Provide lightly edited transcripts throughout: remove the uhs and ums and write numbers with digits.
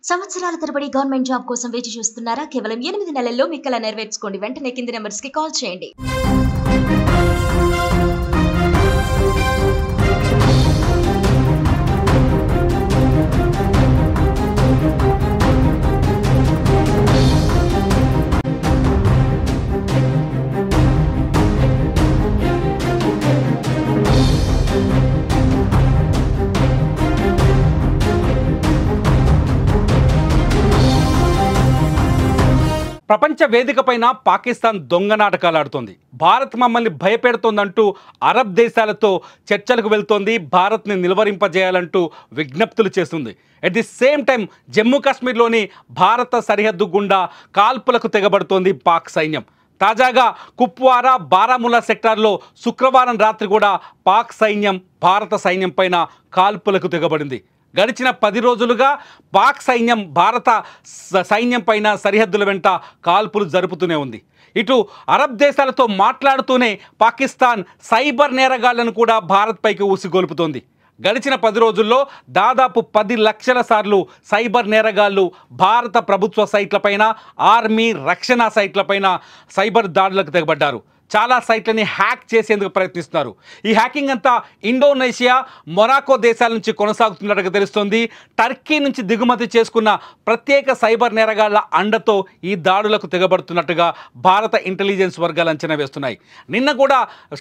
సంవత్సరాల తరబడి government job కోసం వేచి చూస్తున్నారా? కేవలం 8 నెలల్లో మీ కల నెరవేర్చుకోండి. వెంటనే కింది నెంబర్స్ కి కాల్ చేయండి. ప్రపంచ వేదికపైన పాకిస్తాన్ దొంగ నాటకాలు ఆడుతోంది. భారత్ మమ్మల్ని భయపెడుతోందంటూ అరబ్ దేశాలతో చర్చలకు వెళ్తోంది. భారత్ని నిలువరింపజేయాలంటూ విజ్ఞప్తులు చేస్తుంది. At the same time Jammu కాశ్మీర్లోని భారత సరిహద్దు గుండా కాల్పులకు తెగబడుతోంది పాక్ సైన్యం. తాజాగా కుప్వారా, బారాముల్లా సెక్టార్లో శుక్రవారం రాత్రి కూడా పాక్ సైన్యం భారత సైన్యం పైన కాల్పులకు తెగబడింది. గడిచిన 10 రోజులుగా పాక్ సైన్యం భారత సైన్యం పైన సరిహద్దుల వెంట కాల్పులు జరుపుతూనే ఉంది. ఇటు అరబ్ దేశాలతో మాట్లాడుతూనే పాకిస్తాన్ సైబర్ నేరగాళ్లను కూడా భారత్పైకి ఊసిగొలుపుతోంది. గడిచిన 10 రోజుల్లో దాదాపు 10 లక్షల సార్లు సైబర్ నేరగాళ్లు భారత ప్రభుత్వ సైట్లపైన, ఆర్మీ, రక్షణ సైట్లపైన సైబర్ దాడులకు తెగబడ్డారు. చాలా సైట్లని హ్యాక్ చేసేందుకు ప్రయత్నిస్తున్నారు. ఈ హ్యాకింగ్ అంతా ఇండోనేషియా, మొరాకో దేశాల నుంచి కొనసాగుతున్నట్టుగా తెలుస్తోంది. టర్కీ నుంచి దిగుమతి చేసుకున్న ప్రత్యేక సైబర్ నేరగాళ్ల అండతో ఈ దాడులకు తెగబడుతున్నట్టుగా భారత ఇంటెలిజెన్స్ వర్గాలు అంచనా వేస్తున్నాయి. నిన్న కూడా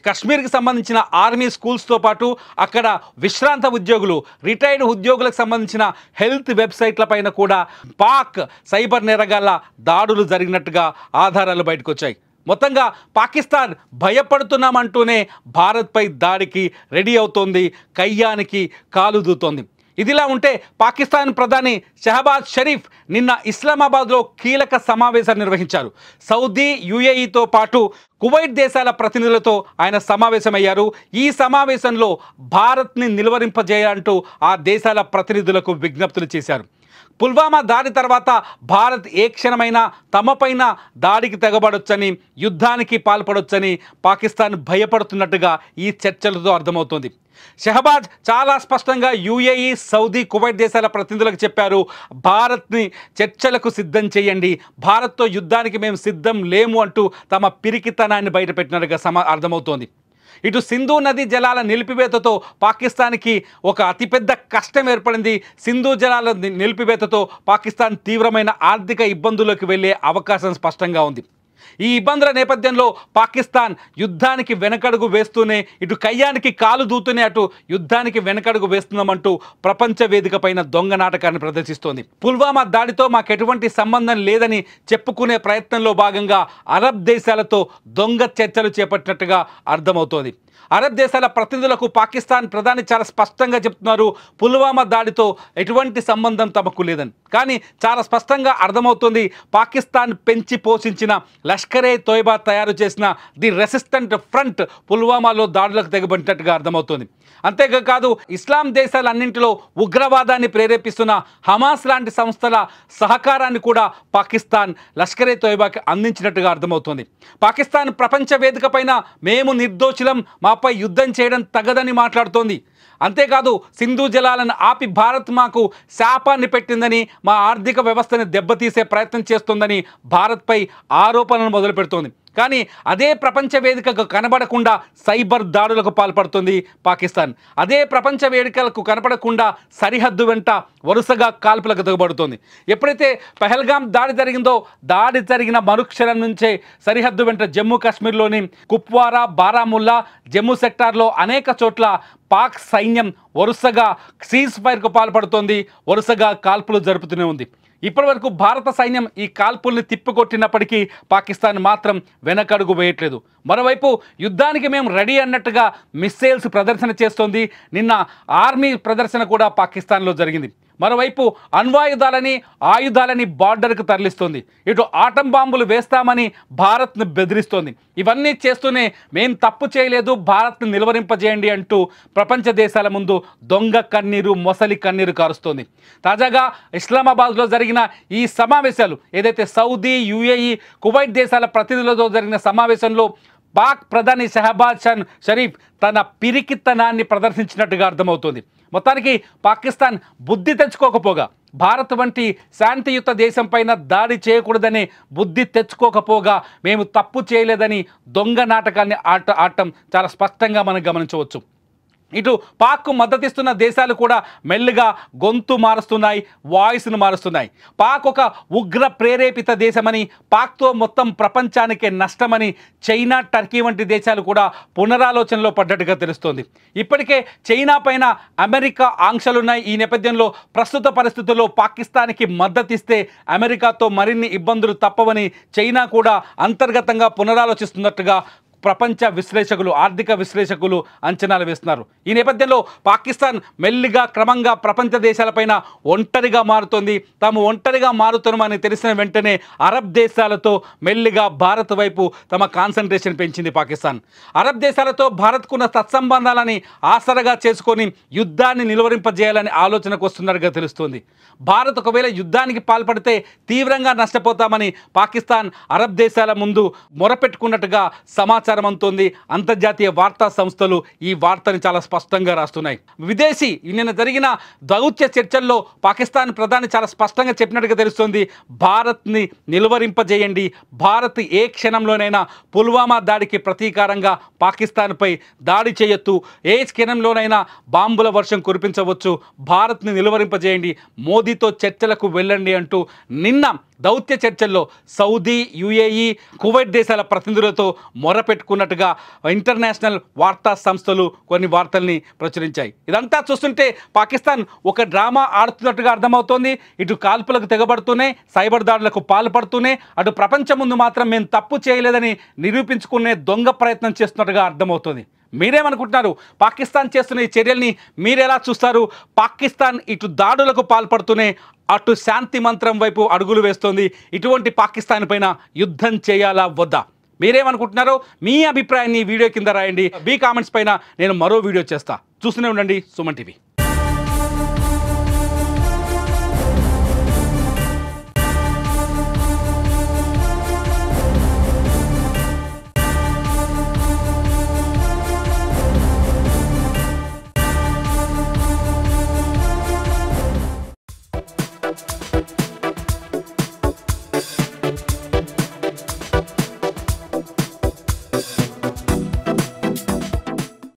కశ్మీర్కి సంబంధించిన ఆర్మీ స్కూల్స్తో పాటు అక్కడ విశ్రాంత ఉద్యోగులు, రిటైర్డ్ ఉద్యోగులకు సంబంధించిన హెల్త్ వెబ్సైట్లపైన కూడా పాక్ సైబర్ నేరగాళ్ల దాడులు జరిగినట్టుగా ఆధారాలు బయటకు వచ్చాయి. మొత్తంగా పాకిస్తాన్ భయపడుతున్నామంటూనే భారత్పై దాడికి రెడీ అవుతోంది, కయ్యానికి కాలు దూతోంది. ఇదిలా ఉంటే పాకిస్తాన్ ప్రధాని షహబాజ్ షరీఫ్ నిన్న ఇస్లామాబాద్లో కీలక సమావేశాన్ని నిర్వహించారు. సౌదీ, యుఏఈతో పాటు కువైట్ దేశాల ప్రతినిధులతో ఆయన సమావేశమయ్యారు. ఈ సమావేశంలో భారత్ని నిలువరింపజేయాలంటూ ఆ దేశాల ప్రతినిధులకు విజ్ఞప్తులు చేశారు. పుల్వామా దాడి తర్వాత భారత్ ఏ క్షణమైనా తమపైన దాడికి తెగబడొచ్చని, యుద్ధానికి పాల్పడొచ్చని పాకిస్తాన్ భయపడుతున్నట్టుగా ఈ చర్చలతో అర్థమవుతోంది. షహబాజ్ చాలా స్పష్టంగా యుఏఈ, సౌదీ, కువైట్ దేశాల ప్రతినిధులకు చెప్పారు, భారత్ని చర్చలకు సిద్ధం చేయండి, భారత్తో యుద్ధానికి మేము సిద్ధం లేము అంటూ తమ పిరికితనాన్ని బయటపెట్టినట్టుగా అర్థమవుతోంది. ఇటు సింధు నది జలాల నిలిపివేతతో పాకిస్తాన్కి ఒక అతిపెద్ద కష్టం ఏర్పడింది. సింధు జలాల నిలిపివేతతో పాకిస్తాన్ తీవ్రమైన ఆర్థిక ఇబ్బందుల్లోకి వెళ్ళే అవకాశం స్పష్టంగా ఉంది. ఈ ఇబ్బందుల నేపథ్యంలో పాకిస్తాన్ యుద్ధానికి వెనకడుగు వేస్తూనే, ఇటు కయ్యానికి కాలు దూతూనే అటు యుద్ధానికి వెనకడుగు వేస్తున్నామంటూ ప్రపంచ వేదికపైన దొంగ నాటకాన్ని ప్రదర్శిస్తోంది. పుల్వామా దాడితో మాకు ఎటువంటి సంబంధం లేదని చెప్పుకునే ప్రయత్నంలో భాగంగా అరబ్ దేశాలతో దొంగ చర్చలు చేపట్టినట్టుగా అర్థమవుతోంది. అరబ్ దేశాల ప్రతినిధులకు పాకిస్తాన్ ప్రధాని చాలా స్పష్టంగా చెప్తున్నారు, పుల్వామా దాడితో ఎటువంటి సంబంధం తమకు లేదని. కానీ చాలా స్పష్టంగా అర్థమవుతుంది, పాకిస్తాన్ పెంచి పోషించిన లష్కరే తోయిబా తయారు చేసిన ది రెసిస్టెంట్ ఫ్రంట్ పుల్వామాలో దాడులకు తెగబడినట్టుగా అర్థమవుతుంది. అంతేకాదు, ఇస్లాం దేశాలన్నింటిలో ఉగ్రవాదాన్ని ప్రేరేపిస్తున్న హమాస్ లాంటి సంస్థల సహకారాన్ని కూడా పాకిస్తాన్ లష్కరే తోయిబాకి అందించినట్టుగా అర్థమవుతుంది. పాకిస్తాన్ ప్రపంచ వేదికపైన మేము నిర్దోషులం, మాపై యుద్ధం చేయడం తగదని మాట్లాడుతోంది. అంతేకాదు, సింధు జలాలను ఆపి భారత్ మాకు శాపాన్ని పెట్టిందని, మా ఆర్థిక వ్యవస్థని దెబ్బతీసే ప్రయత్నం చేస్తుందని భారత్పై ఆరోపణలు మొదలు పెడుతోంది. కానీ అదే ప్రపంచ వేదికకు కనబడకుండా సైబర్ దాడులకు పాల్పడుతుంది పాకిస్తాన్. అదే ప్రపంచ వేదికలకు కనపడకుండా సరిహద్దు వెంట వరుసగా కాల్పులకు దిగబడుతోంది. ఎప్పుడైతే పహల్గాం దాడి జరిగిందో, దాడి జరిగిన మరుక్షణం నుంచే సరిహద్దు వెంట జమ్మూ కాశ్మీర్లోని కుప్వారా, బారాముల్లా, జమ్మూ సెక్టార్లో అనేక చోట్ల పాక్ సైన్యం వరుసగా సీజ్ ఫైర్కు పాల్పడుతోంది, వరుసగా కాల్పులు జరుపుతూనే ఉంది. ఇప్పటి వరకు భారత సైన్యం ఈ కాల్పుల్ని తిప్పికొట్టినప్పటికీ పాకిస్తాన్ మాత్రం వెనకడుగు వేయట్లేదు. మరోవైపు యుద్ధానికి మేము రెడీ అన్నట్టుగా మిస్సైల్స్ ప్రదర్శన చేస్తోంది. నిన్న ఆర్మీ ప్రదర్శన కూడా పాకిస్తాన్లో జరిగింది. మరోవైపు అణ్వాయుధాలని, ఆయుధాలని బార్డర్కు తరలిస్తోంది. ఇటు ఆటం బాంబులు వేస్తామని భారత్ను బెదిరిస్తోంది. ఇవన్నీ చేస్తూనే మేం తప్పు చేయలేదు, భారత్ను నిలువరింపజేయండి అంటూ ప్రపంచ దేశాల ముందు దొంగ కన్నీరు, మొసలి కన్నీరు కారుస్తోంది. తాజాగా ఇస్లామాబాద్లో జరిగిన ఈ సమావేశాలు, ఏదైతే సౌదీ, యుఏఈ, కువైట్ దేశాల ప్రతినిధులతో జరిగిన సమావేశంలో పాక్ ప్రధాని షహబాజ్ షరీఫ్ తన పిరికితనాన్ని ప్రదర్శించినట్టుగా అర్థమవుతోంది. మొత్తానికి పాకిస్తాన్ బుద్ధి తెచ్చుకోకపోగా, భారత్ వంటి శాంతియుత దేశంపైన దాడి చేయకూడదనే బుద్ధి తెచ్చుకోకపోగా మేము తప్పు చేయలేదని దొంగ నాటకాన్ని ఆడటం చాలా స్పష్టంగా మనం గమనించవచ్చు. ఇటు పాక్కు మద్దతిస్తున్న దేశాలు కూడా మెల్లిగా గొంతు మారుస్తున్నాయి, వాయిస్ను మారుస్తున్నాయి. పాక్ ఒక ఉగ్ర ప్రేరేపిత దేశమని, పాక్తో మొత్తం ప్రపంచానికే నష్టమని చైనా, టర్కీ వంటి దేశాలు కూడా పునరాలోచనలో పడ్డట్టుగా తెలుస్తోంది. ఇప్పటికే చైనా పైన అమెరికా ఆంక్షలున్నాయి. ఈ నేపథ్యంలో ప్రస్తుత పరిస్థితుల్లో పాకిస్తాన్కి మద్దతిస్తే అమెరికాతో మరిన్ని ఇబ్బందులు తప్పవని చైనా కూడా అంతర్గతంగా పునరాలోచిస్తున్నట్టుగా ప్రపంచ విశ్లేషకులు, ఆర్థిక విశ్లేషకులు అంచనాలు వేస్తున్నారు. ఈ నేపథ్యంలో పాకిస్తాన్ మెల్లిగా క్రమంగా ప్రపంచ దేశాలపైన ఒంటరిగా మారుతోంది. తాము ఒంటరిగా మారుతున్నామని తెలిసిన వెంటనే అరబ్ దేశాలతో మెల్లిగా భారత్ వైపు తమ కాన్సన్ట్రేషన్ పెంచింది పాకిస్తాన్. అరబ్ దేశాలతో భారత్కున్న సత్సంబంధాలని ఆసరగా చేసుకొని యుద్ధాన్ని నిలువరింపజేయాలని ఆలోచనకు వస్తున్నట్టుగా తెలుస్తోంది. భారత్ ఒకవేళ యుద్ధానికి పాల్పడితే తీవ్రంగా నష్టపోతామని పాకిస్తాన్ అరబ్ దేశాల ముందు మొరపెట్టుకున్నట్టుగా సమాచారం అందుతోంది. అంతర్జాతీయ వార్తా సంస్థలు ఈ వార్తని చాలా స్పష్టంగా రాస్తున్నాయి. నిన్న జరిగిన దౌత్య చర్చల్లో పాకిస్తాన్ ప్రధాని చాలా స్పష్టంగా చెప్పినట్టుగా తెలుస్తోంది. భారత్ని నిలువరింపజేయండి, భారత్ ఏ క్షణంలోనైనా పుల్వామా దాడికి ప్రతీకారంగా పాకిస్తాన్పై దాడి చేయొచ్చు, ఏ క్షణంలోనైనా బాంబుల వర్షం కురిపించవచ్చు, భారత్ని నిలువరింపజేయండి, మోదీతో చర్చలకు వెళ్ళండి అంటూ నిన్న దౌత్య చర్చల్లో సౌదీ, యుఏఈ, కువైట్ దేశాల ప్రతినిధులతో మొరపెట్టుకున్నట్టుగా ఇంటర్నేషనల్ వార్తా సంస్థలు కొన్ని వార్తల్ని ప్రచురించాయి. ఇదంతా చూస్తుంటే పాకిస్తాన్ ఒక డ్రామా ఆడుతున్నట్టుగా అర్థమవుతోంది. ఇటు కాల్పులకు తెగబడుతూనే, సైబర్ దాడులకు పాల్పడుతూనే, అటు ప్రపంచం ముందు మాత్రం మేము తప్పు చేయలేదని నిరూపించుకునే దొంగ ప్రయత్నం చేస్తున్నట్టుగా అర్థమవుతుంది. మీరేమనుకుంటున్నారు? పాకిస్తాన్ చేస్తున్న ఈ చర్యల్ని మీరెలా చూస్తారు? పాకిస్తాన్ ఇటు దాడులకు పాల్పడుతూనే అటు శాంతి మంత్రం వైపు అడుగులు వేస్తోంది. ఇటువంటి పాకిస్తాన్ పైన యుద్ధం చేయాలా వద్దా? మీరేమనుకుంటున్నారో మీ అభిప్రాయాన్ని వీడియో కింద రాయండి. మీ కామెంట్స్ పైన నేను మరో వీడియో చేస్తా. చూస్తూనే ఉండండి సుమన్ టీవీ.